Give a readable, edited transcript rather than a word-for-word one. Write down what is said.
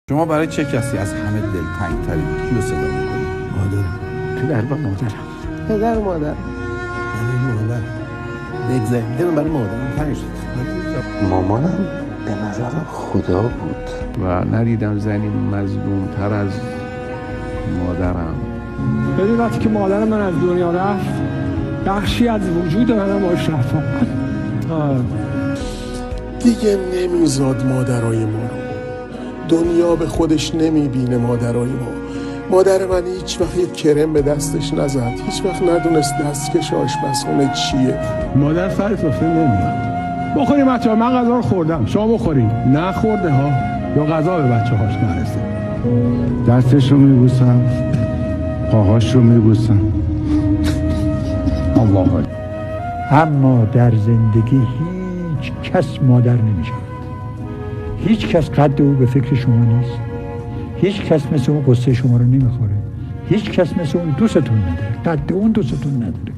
شما برای چه کسی از همه دلتنگ‌ترین کیو صدا می‌کنید؟ مادرم. پدر و مادرم. پدر و مادر. برای مادر. بگذارید برای مادرم تنگ شد. مامانم به نظرم خدا بود و ندیدم زنی مظلوم‌تر از مادرم. ببین وقتی که مادر من از دنیا رفت بخشی از وجود منم باش رفت. دیگه نمیزاد مادرای ما رو. دنیا به خودش نمیبینه مادرای ما. مادر من هیچ وقت یک کرم به دستش نزد، هیچ وقت ندونست دستکش آشپزخونه چیه. مادر سر سفره نمیاد. بخوریم بچه‌ها، من غذا رو خوردم، شما بخوریم. نخورده ها یا غذا به بچه‌هاش نرسه. دستش رو میبوسم، پاهاش رو میبوسم. الله. اما در زندگی هیچ کس مادر نمیشه. هیچ کس قد او به فکر شما نیست. هیچ کس مثل اون قصه شما رو نمیخوره. هیچ کس مثل اون دوستتون نداره. قد اون دوستتون نداره.